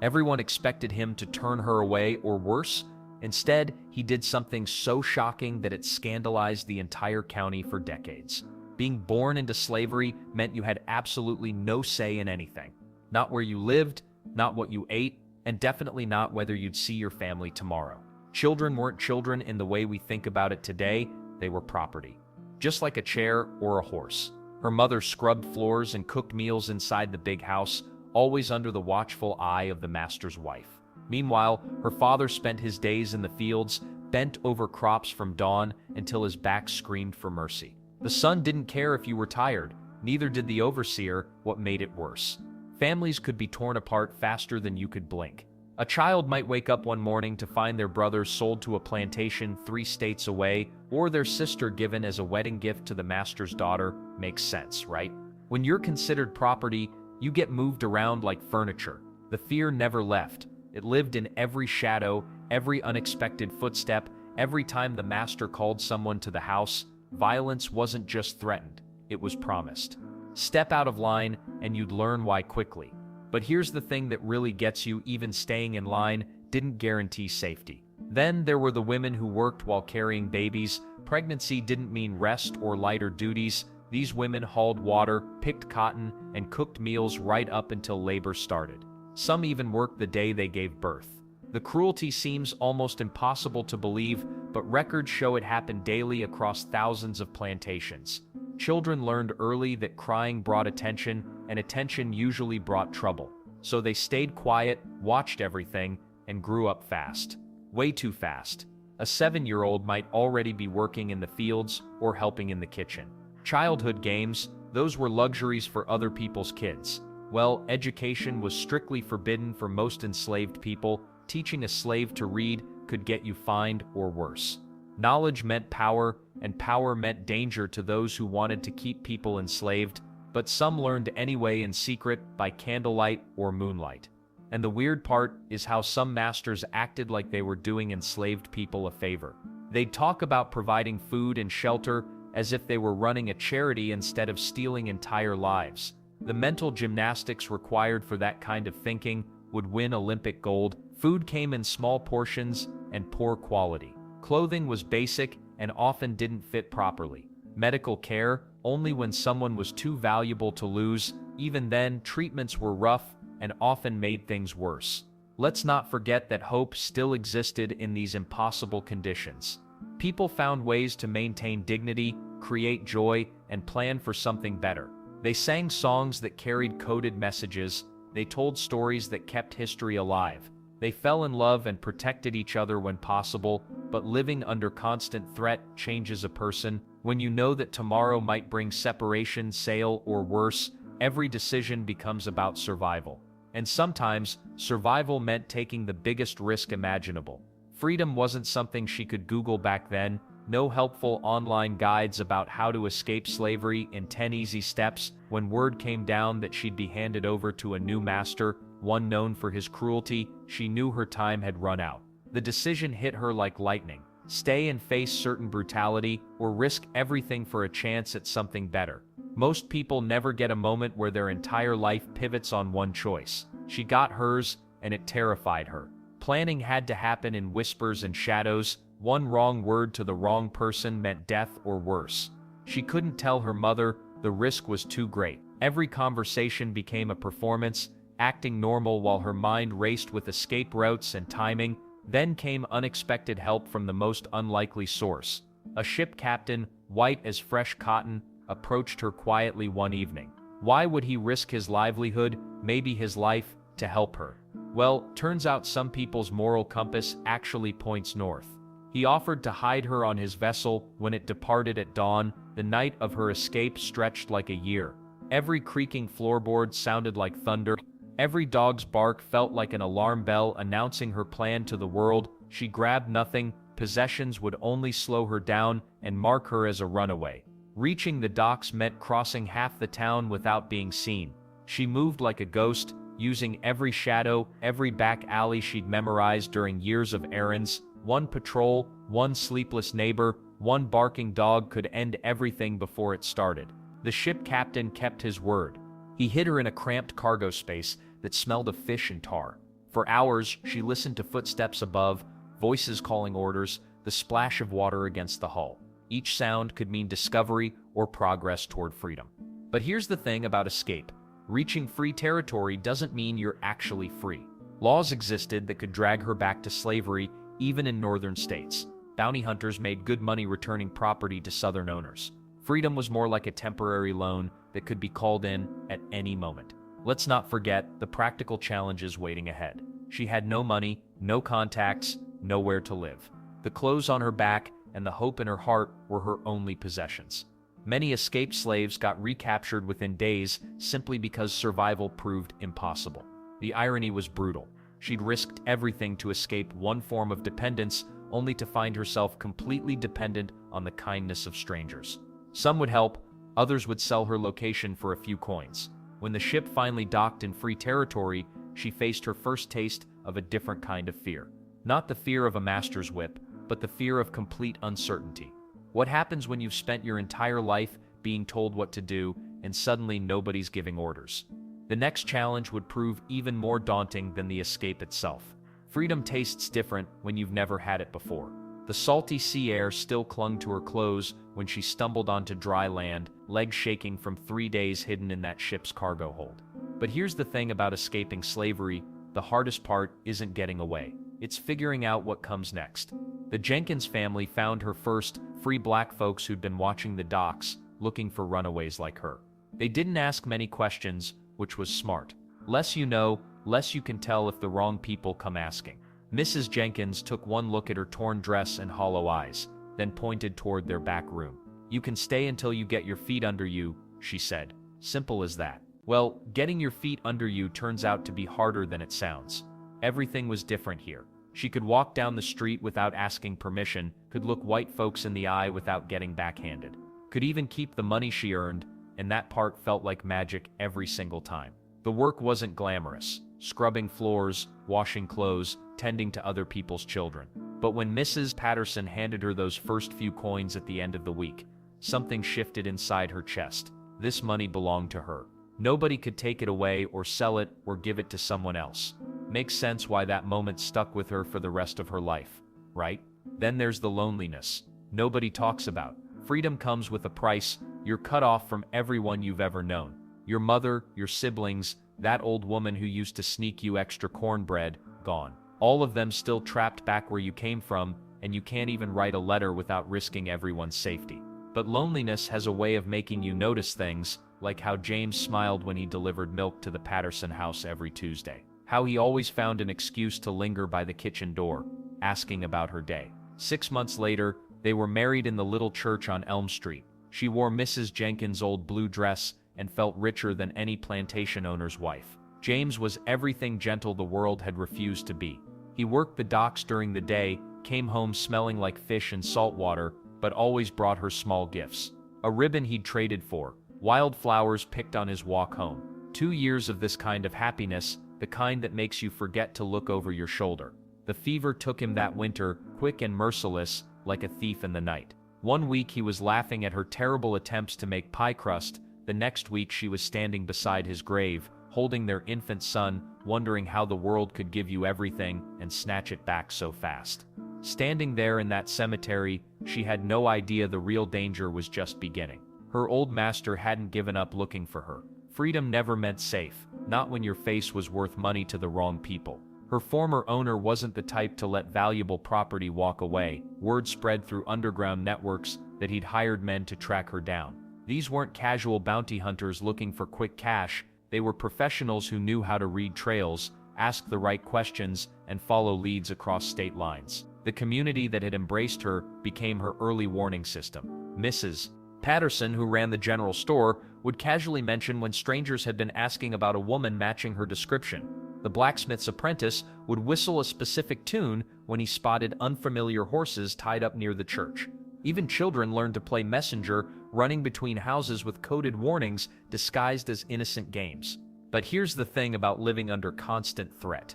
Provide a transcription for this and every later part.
Everyone expected him to turn her away or worse. Instead, he did something so shocking that it scandalized the entire county for decades. Being born into slavery meant you had absolutely no say in anything. Not where you lived, not what you ate, and definitely not whether you'd see your family tomorrow. Children weren't children in the way we think about it today, they were property. Just like a chair or a horse. Her mother scrubbed floors and cooked meals inside the big house, always under the watchful eye of the master's wife. Meanwhile, her father spent his days in the fields, bent over crops from dawn until his back screamed for mercy. The son didn't care if you were tired, neither did the overseer, what made it worse. Families could be torn apart faster than you could blink. A child might wake up one morning to find their brother sold to a plantation 3 states away, or their sister given as a wedding gift to the master's daughter. Makes sense, right? When you're considered property, you get moved around like furniture. The fear never left. It lived in every shadow, every unexpected footstep, every time the master called someone to the house. Violence wasn't just threatened, it was promised. Step out of line, and you'd learn why quickly. But here's the thing that really gets you: even staying in line didn't guarantee safety. Then there were the women who worked while carrying babies. Pregnancy didn't mean rest or lighter duties. These women hauled water, picked cotton, and cooked meals right up until labor started. Some even worked the day they gave birth. The cruelty seems almost impossible to believe, but records show it happened daily across thousands of plantations. Children learned early that crying brought attention, and attention usually brought trouble. So they stayed quiet, watched everything, and grew up fast. Way too fast. A 7-year-old might already be working in the fields or helping in the kitchen. Childhood games, those were luxuries for other people's kids. Well, education was strictly forbidden for most enslaved people. Teaching a slave to read could get you fined or worse. Knowledge meant power, and power meant danger to those who wanted to keep people enslaved, but some learned anyway in secret by candlelight or moonlight. And the weird part is how some masters acted like they were doing enslaved people a favor. They'd talk about providing food and shelter as if they were running a charity instead of stealing entire lives. The mental gymnastics required for that kind of thinking would win Olympic gold. Food came in small portions and poor quality. Clothing was basic and often didn't fit properly. Medical care, only when someone was too valuable to lose. Even then, treatments were rough and often made things worse. Let's not forget that hope still existed in these impossible conditions. People found ways to maintain dignity, create joy, and plan for something better. They sang songs that carried coded messages. They told stories that kept history alive. They fell in love and protected each other when possible, but living under constant threat changes a person. When you know that tomorrow might bring separation, sale, or worse, every decision becomes about survival. And sometimes, survival meant taking the biggest risk imaginable. Freedom wasn't something she could Google back then. No helpful online guides about how to escape slavery in 10 easy steps. When word came down that she'd be handed over to a new master, one known for his cruelty, she knew her time had run out. The decision hit her like lightning. Stay and face certain brutality, or risk everything for a chance at something better. Most people never get a moment where their entire life pivots on one choice. She got hers, and it terrified her. Planning had to happen in whispers and shadows. One wrong word to the wrong person meant death or worse. She couldn't tell her mother. The risk was too great. Every conversation became a performance, acting normal while her mind raced with escape routes and timing. Then came unexpected help from the most unlikely source. A ship captain, white as fresh cotton, approached her quietly one evening. Why would he risk his livelihood, maybe his life, to help her? Well, turns out some people's moral compass actually points north. He offered to hide her on his vessel when it departed at dawn. The night of her escape stretched like a year. Every creaking floorboard sounded like thunder. Every dog's bark felt like an alarm bell announcing her plan to the world. She grabbed nothing. Possessions would only slow her down and mark her as a runaway. Reaching the docks meant crossing half the town without being seen. She moved like a ghost, using every shadow, every back alley she'd memorized during years of errands. One patrol, one sleepless neighbor, one barking dog could end everything before it started. The ship captain kept his word. He hid her in a cramped cargo space that smelled of fish and tar. For hours, she listened to footsteps above, voices calling orders, the splash of water against the hull. Each sound could mean discovery or progress toward freedom. But here's the thing about escape. Reaching free territory doesn't mean you're actually free. Laws existed that could drag her back to slavery, even in northern states. Bounty hunters made good money returning property to southern owners. Freedom was more like a temporary loan that could be called in at any moment. Let's not forget the practical challenges waiting ahead. She had no money, no contacts, nowhere to live. The clothes on her back and the hope in her heart were her only possessions. Many escaped slaves got recaptured within days simply because survival proved impossible. The irony was brutal. She'd risked everything to escape one form of dependence, only to find herself completely dependent on the kindness of strangers. Some would help, others would sell her location for a few coins. When the ship finally docked in free territory, she faced her first taste of a different kind of fear. Not the fear of a master's whip, but the fear of complete uncertainty. What happens when you've spent your entire life being told what to do and suddenly nobody's giving orders? The next challenge would prove even more daunting than the escape itself. Freedom tastes different when you've never had it before. The salty sea air still clung to her clothes when she stumbled onto dry land, legs shaking from 3 days hidden in that ship's cargo hold. But here's the thing about escaping slavery: the hardest part isn't getting away. It's figuring out what comes next. The Jenkins family found her first, free black folks who'd been watching the docks, looking for runaways like her. They didn't ask many questions, which was smart. Less you know, less you can tell if the wrong people come asking. Mrs. Jenkins took one look at her torn dress and hollow eyes, then pointed toward their back room. "You can stay until you get your feet under you," she said. Simple as that. Well, getting your feet under you turns out to be harder than it sounds. Everything was different here. She could walk down the street without asking permission, could look white folks in the eye without getting backhanded, could even keep the money she earned, and that part felt like magic every single time. The work wasn't glamorous: scrubbing floors, washing clothes, tending to other people's children. But when Mrs. Patterson handed her those first few coins at the end of the week, something shifted inside her chest. This money belonged to her. Nobody could take it away or sell it or give it to someone else. Makes sense why that moment stuck with her for the rest of her life, right? Then there's the loneliness nobody talks about. Freedom comes with a price. You're cut off from everyone you've ever known. Your mother, your siblings, that old woman who used to sneak you extra cornbread, gone. All of them still trapped back where you came from, and you can't even write a letter without risking everyone's safety. But loneliness has a way of making you notice things, like how James smiled when he delivered milk to the Patterson house every Tuesday. How he always found an excuse to linger by the kitchen door, asking about her day. 6 months later, they were married in the little church on Elm Street. She wore Mrs. Jenkins' old blue dress and felt richer than any plantation owner's wife. James was everything gentle the world had refused to be. He worked the docks during the day, came home smelling like fish and salt water, but always brought her small gifts. A ribbon he'd traded for, wildflowers picked on his walk home. 2 years of this kind of happiness, the kind that makes you forget to look over your shoulder. The fever took him that winter, quick and merciless, like a thief in the night. 1 week he was laughing at her terrible attempts to make pie crust. The next week she was standing beside his grave, holding their infant son, wondering how the world could give you everything and snatch it back so fast. Standing there in that cemetery, she had no idea the real danger was just beginning. Her old master hadn't given up looking for her. Freedom never meant safe, not when your face was worth money to the wrong people. Her former owner wasn't the type to let valuable property walk away. Word spread through underground networks that he'd hired men to track her down. These weren't casual bounty hunters looking for quick cash. They were professionals who knew how to read trails, ask the right questions, and follow leads across state lines. The community that had embraced her became her early warning system. Mrs. Patterson, who ran the general store, would casually mention when strangers had been asking about a woman matching her description. The blacksmith's apprentice would whistle a specific tune when he spotted unfamiliar horses tied up near the church. Even children learned to play messenger, running between houses with coded warnings disguised as innocent games. But here's the thing about living under constant threat.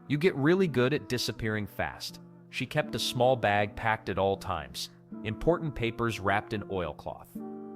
You get really good at disappearing fast. She kept a small bag packed at all times, important papers wrapped in oilcloth,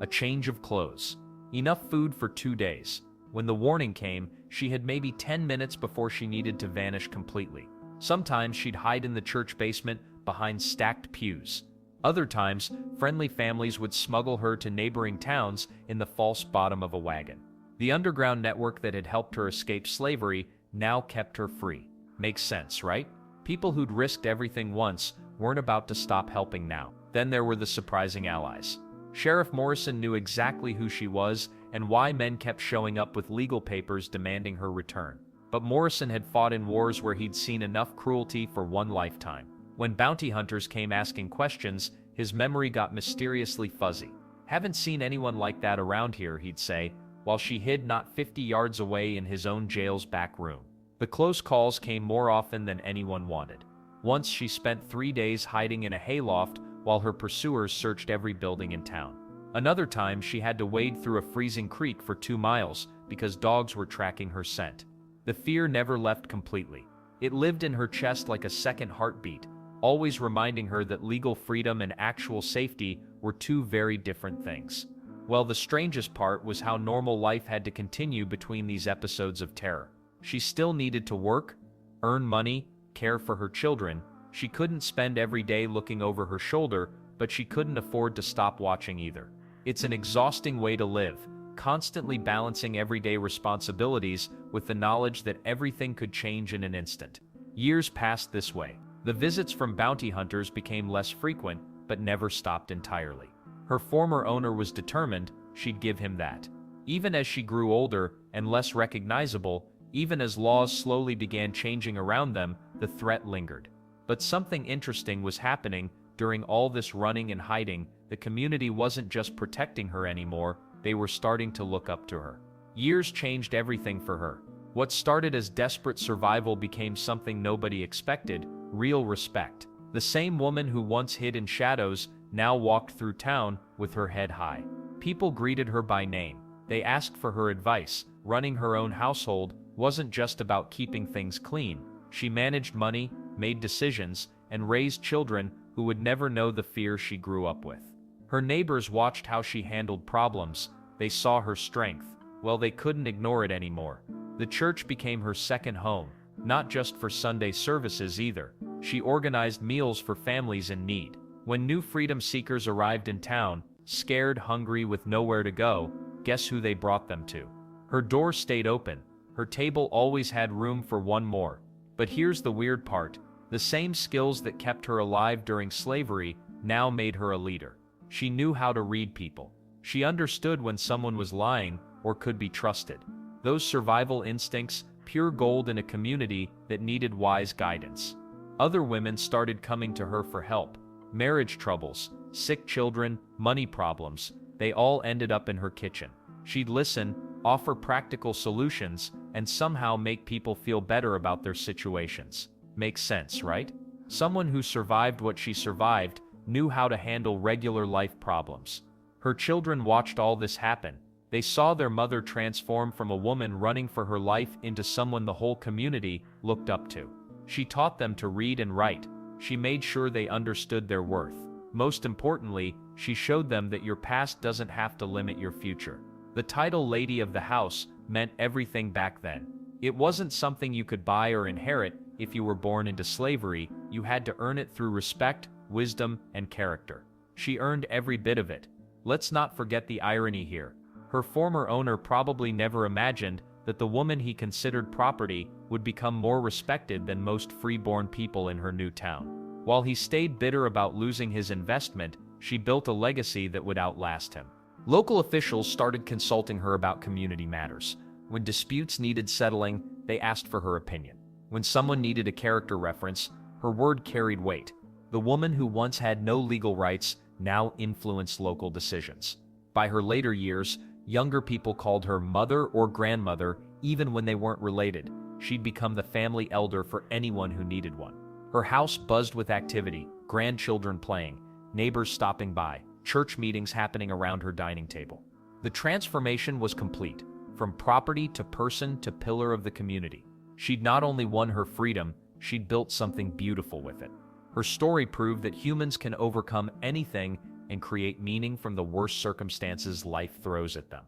a change of clothes, enough food for 2 days. When the warning came, she had maybe 10 minutes before she needed to vanish completely. Sometimes she'd hide in the church basement behind stacked pews. Other times, friendly families would smuggle her to neighboring towns in the false bottom of a wagon. The underground network that had helped her escape slavery now kept her free. Makes sense, right? People who'd risked everything once weren't about to stop helping now. Then there were the surprising allies. Sheriff Morrison knew exactly who she was and why men kept showing up with legal papers demanding her return. But Morrison had fought in wars where he'd seen enough cruelty for one lifetime. When bounty hunters came asking questions, his memory got mysteriously fuzzy. "Haven't seen anyone like that around here," he'd say, while she hid not 50 yards away in his own jail's back room. The close calls came more often than anyone wanted. Once she spent 3 days hiding in a hayloft while her pursuers searched every building in town. Another time, she had to wade through a freezing creek for 2 miles because dogs were tracking her scent. The fear never left completely. It lived in her chest like a second heartbeat, always reminding her that legal freedom and actual safety were two very different things. Well, the strangest part was how normal life had to continue between these episodes of terror. She still needed to work, earn money, care for her children. She couldn't spend every day looking over her shoulder, but she couldn't afford to stop watching either. It's an exhausting way to live, constantly balancing everyday responsibilities with the knowledge that everything could change in an instant. Years passed this way. The visits from bounty hunters became less frequent, but never stopped entirely. Her former owner was determined she'd give him that. Even as she grew older and less recognizable, even as laws slowly began changing around them, the threat lingered. But something interesting was happening during all this running and hiding. The community wasn't just protecting her anymore, they were starting to look up to her. Years changed everything for her. What started as desperate survival became something nobody expected, real respect. The same woman who once hid in shadows now walked through town with her head high. People greeted her by name. They asked for her advice. Running her own household wasn't just about keeping things clean. She managed money, made decisions, and raised children who would never know the fear she grew up with. Her neighbors watched how she handled problems. They saw her strength. Well, they couldn't ignore it anymore. The church became her second home, not just for Sunday services either. She organized meals for families in need. When new freedom seekers arrived in town, scared, hungry, with nowhere to go, guess who they brought them to? Her door stayed open. Her table always had room for one more. But here's the weird part. The same skills that kept her alive during slavery now made her a leader. She knew how to read people. She understood when someone was lying or could be trusted. Those survival instincts, pure gold in a community that needed wise guidance. Other women started coming to her for help. Marriage troubles, sick children, money problems, they all ended up in her kitchen. She'd listen, offer practical solutions, and somehow make people feel better about their situations. Makes sense, right? Someone who survived what she survived knew how to handle regular life problems. Her children watched all this happen. They saw their mother transform from a woman running for her life into someone the whole community looked up to. She taught them to read and write. She made sure they understood their worth. Most importantly, she showed them that your past doesn't have to limit your future. The title Lady of the House meant everything back then. It wasn't something you could buy or inherit if you were born into slavery. You had to earn it through respect, wisdom, and character. She earned every bit of it. Let's not forget the irony here. Her former owner probably never imagined that the woman he considered property would become more respected than most freeborn people in her new town. While he stayed bitter about losing his investment, she built a legacy that would outlast him. Local officials started consulting her about community matters. When disputes needed settling, they asked for her opinion. When someone needed a character reference, her word carried weight. The woman who once had no legal rights now influenced local decisions. By her later years, younger people called her mother or grandmother even when they weren't related. She'd become the family elder for anyone who needed one. Her house buzzed with activity, grandchildren playing, neighbors stopping by, church meetings happening around her dining table. The transformation was complete, from property to person to pillar of the community. She'd not only won her freedom, she'd built something beautiful with it. Her story proved that humans can overcome anything and create meaning from the worst circumstances life throws at them.